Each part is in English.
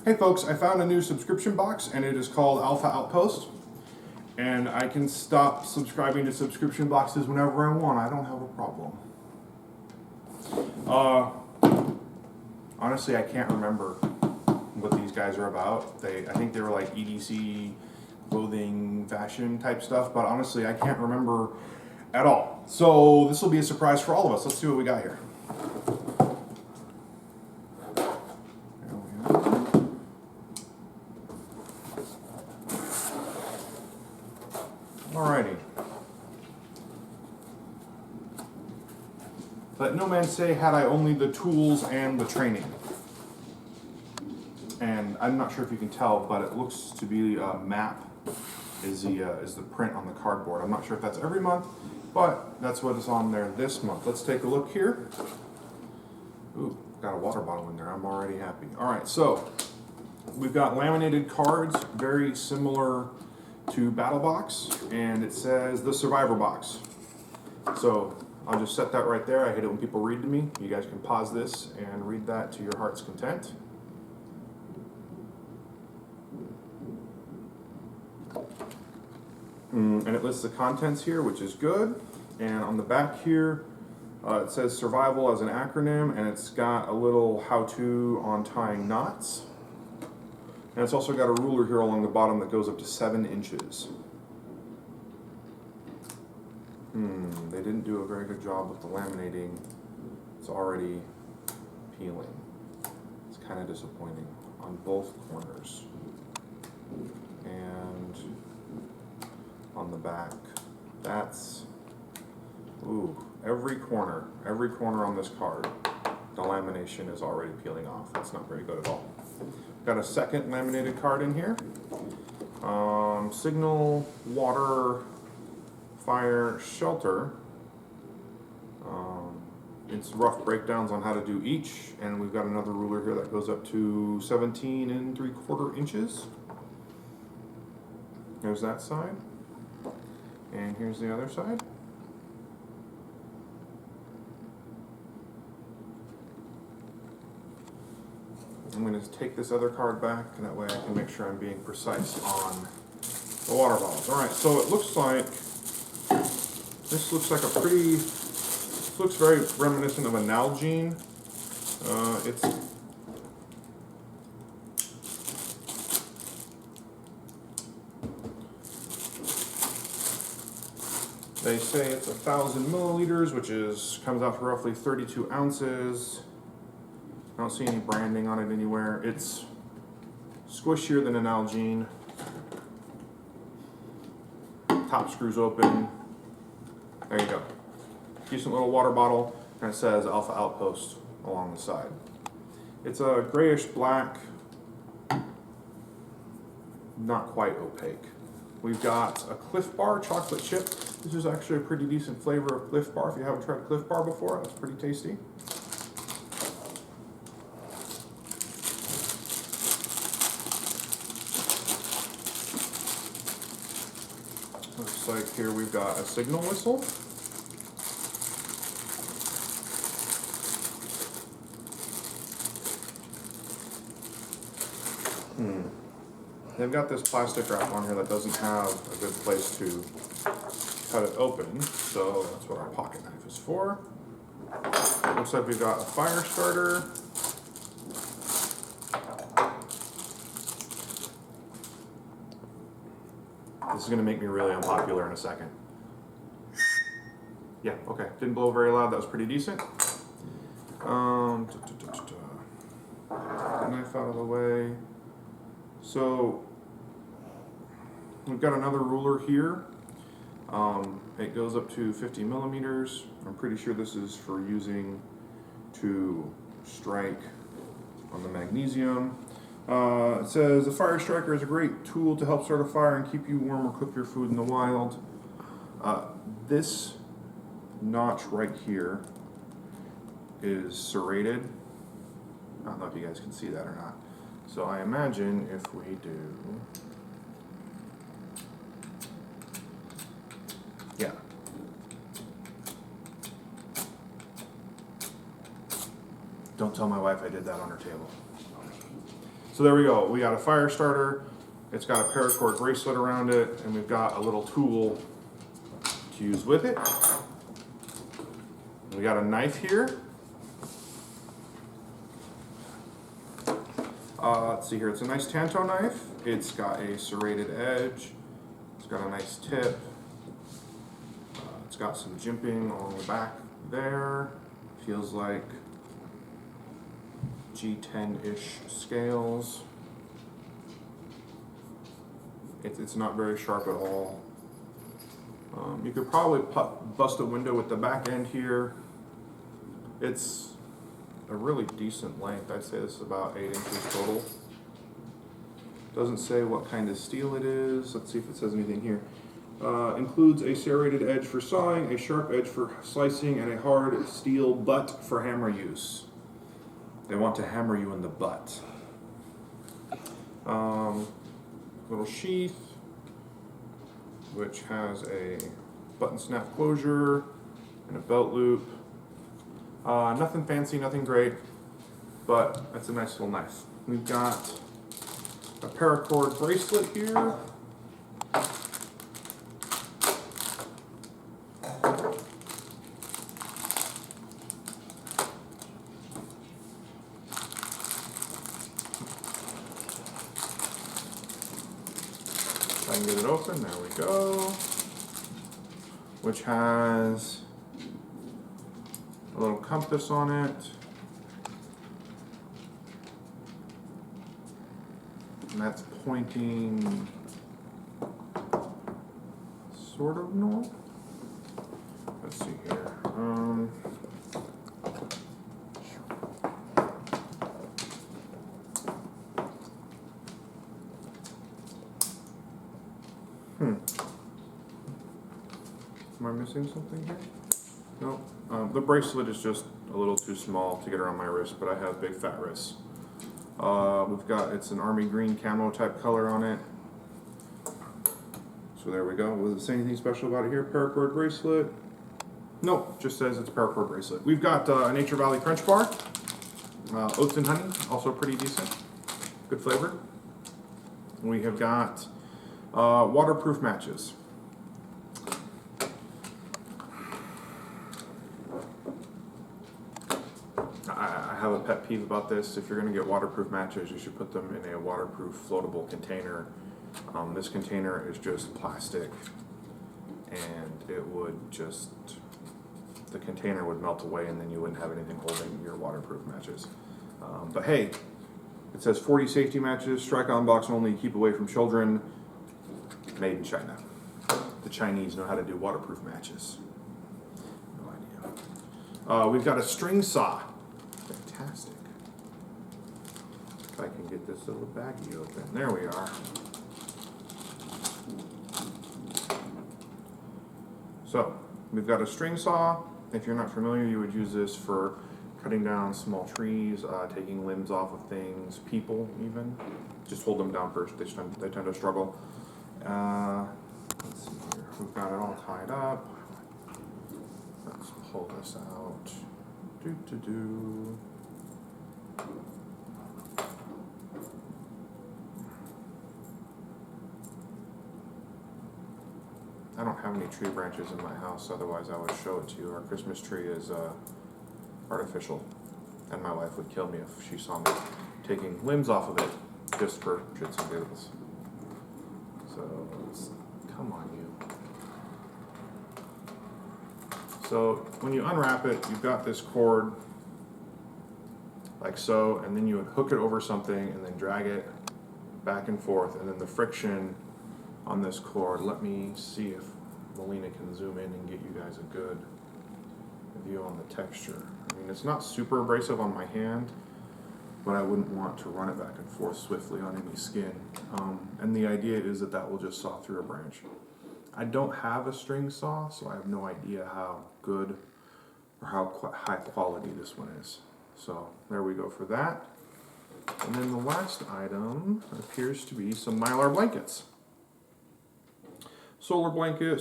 Hey folks, I found a new subscription box and it is called Alpha Outpost. And I can stop subscribing to subscription boxes whenever I want. I don't have a problem. Honestly, I can't remember what these guys are about. I think they were like EDC, clothing, fashion type stuff, but honestly, I can't remember at all. So this will be a surprise for all of us. Let's see what we got here. Alrighty. Let no man say, had I only the tools and the training. And I'm not sure if you can tell, but it looks to be a map is the print on the cardboard. I'm not sure if that's every month, but that's what is on there this month. Let's take a look here. Ooh, got a water bottle in there. I'm already happy. Alright, so we've got laminated cards, very similar to Battle Box, and it says the Survivor Box. So I'll just set that right there. I hate it when people read to me. You guys can pause this and read that to your heart's content. And it lists the contents here, which is good. And on the back here, it says survival as an acronym, and it's got a little how-to on tying knots. And it's also got a ruler here along the bottom that goes up to 7 inches. They didn't do a very good job with the laminating. It's already peeling. It's kind of disappointing on both corners. And on the back, that's, ooh, every corner on this card, the lamination is already peeling off. That's not very good at all. Got a second laminated card in here. Signal, water, fire, shelter. It's rough breakdowns on how to do each, and we've got another ruler here that goes up to 17 3/4 inches. There's that side, and here's the other side. I'm going to take this other card back, and that way I can make sure I'm being precise on the water bottles. Alright, so it looks like, this looks like a pretty, this looks very reminiscent of a Nalgene. They say it's 1,000 milliliters, which comes out to roughly 32 ounces. I don't see any branding on it anywhere. It's squishier than an Nalgene. Top screws open. There you go. Decent little water bottle, and it says Alpha Outpost along the side. It's a grayish black, not quite opaque. We've got a Cliff Bar chocolate chip. This is actually a pretty decent flavor of Cliff Bar. If you haven't tried Cliff Bar before, that's pretty tasty. Looks like here we've got a signal whistle. They've got this plastic wrap on here that doesn't have a good place to cut it open, so that's what our pocket knife is for. Looks like we've got a fire starter. This is going to make me really unpopular in a second. Yeah, okay. Didn't blow very loud. That was pretty decent. Get the knife out of the way. So, we've got another ruler here. It goes up to 50 millimeters. I'm pretty sure this is for using to strike on the magnesium. It says, the fire striker is a great tool to help start a fire and keep you warm or cook your food in the wild. This notch right here is serrated. I don't know if you guys can see that or not. So I imagine if we do, yeah. Don't tell my wife I did that on her table. So there we go. We got a fire starter. It's got a paracord bracelet around it, and we've got a little tool to use with it. We got a knife here. Let's see here. It's a nice Tanto knife. It's got a serrated edge. It's got a nice tip. It's got some jimping along the back there. Feels like G10-ish scales. It's not very sharp at all. You could probably bust a window with the back end here. It's a really decent length. I'd say this is about 8 inches total. Doesn't say what kind of steel it is. Let's see if it says anything here. Includes a serrated edge for sawing, a sharp edge for slicing, and a hard steel butt for hammer use. They want to hammer you in the butt. Little sheath, which has a button snap closure and a belt loop. Nothing fancy, nothing great, but that's a nice little knife. We've got a paracord bracelet here. I can get it open, there we go. Which has a little compass on it. And that's pointing sort of north. Let's see here. Am I missing something here? No. The bracelet is just a little too small to get around my wrist, but I have big fat wrists. It's an army green camo type color on it. So there we go. Was it say anything special about it here? Paracord bracelet? Nope, just says it's a paracord bracelet. We've got a Nature Valley Crunch Bar. Oats and honey, also pretty decent. Good flavor. We have got waterproof matches. I have a pet peeve about this. If you're going to get waterproof matches, you should put them in a waterproof floatable container. This container is just plastic, and it would just, the container would melt away, and then you wouldn't have anything holding your waterproof matches. But hey, it says 40 safety matches, strike on box only, keep away from children, made in China. The Chinese know how to do waterproof matches. No idea. We've got a string saw. Fantastic. If I can get this little baggie open. There we are. So, we've got a string saw. If you're not familiar, you would use this for cutting down small trees, taking limbs off of things, people even. Just hold them down first. They tend to struggle. Let's see here. We've got it all tied up. Let's pull this out. I don't have any tree branches in my house, otherwise I would show it to you. Our Christmas tree is artificial, and my wife would kill me if she saw me taking limbs off of it just for shits and giggles. So, come on you. So, when you unwrap it, you've got this cord, like so, and then you would hook it over something and then drag it back and forth, and then the friction on this cord. Let me see if Melina can zoom in and get you guys a good view on the texture. I mean, it's not super abrasive on my hand, but I wouldn't want to run it back and forth swiftly on any skin. And the idea is that that will just saw through a branch. I don't have a string saw, so I have no idea how good or how high quality this one is. So there we go for that. And then the last item appears to be some Mylar blankets. Solar blanket,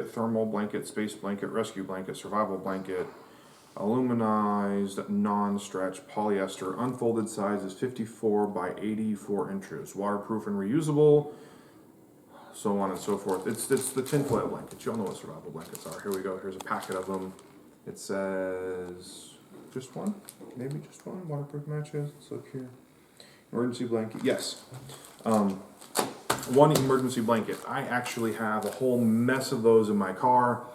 thermal blanket, space blanket, rescue blanket, survival blanket. Aluminized, non-stretch polyester. Unfolded size is 54 by 84 inches. Waterproof and reusable. So on and so forth. It's the tinfoil blankets. You all know what survival blankets are. Here we go. Here's a packet of them. It says just one, maybe just one. Waterproof matches. Let's look here. Emergency blanket. Yes. One emergency blanket. I actually have a whole mess of those in my car.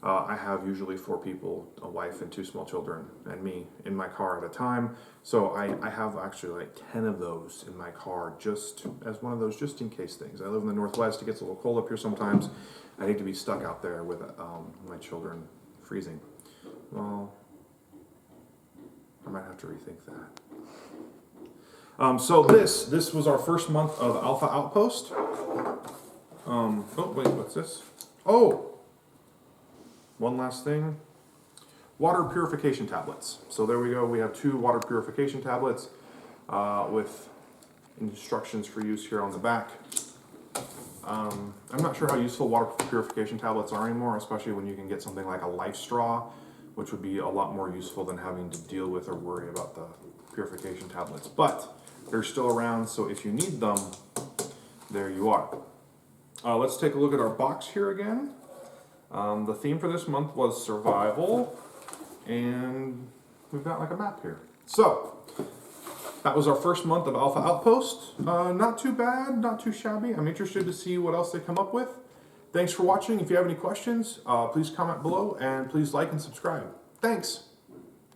I have usually 4 people, a wife and 2 small children, and me in my car at a time. So I have actually like 10 of those in my car just as one of those just in case things. I live in the Northwest. It gets a little cold up here sometimes. I hate to be stuck out there with my children freezing. Well, I might have to rethink that. So this was our first month of Alpha Outpost. Oh wait, what's this? Oh, one last thing. Water purification tablets. So there we go. We have 2 water purification tablets with instructions for use here on the back. I'm not sure how useful water purification tablets are anymore, especially when you can get something like a life straw, which would be a lot more useful than having to deal with or worry about the purification tablets. But they're still around, so if you need them, there you are. Let's take a look at our box here again. The theme for this month was survival, and we've got like a map here. So, that was our first month of Alpha Outpost. Not too bad, not too shabby. I'm interested to see what else they come up with. Thanks for watching. If you have any questions, please comment below, and please like and subscribe. Thanks!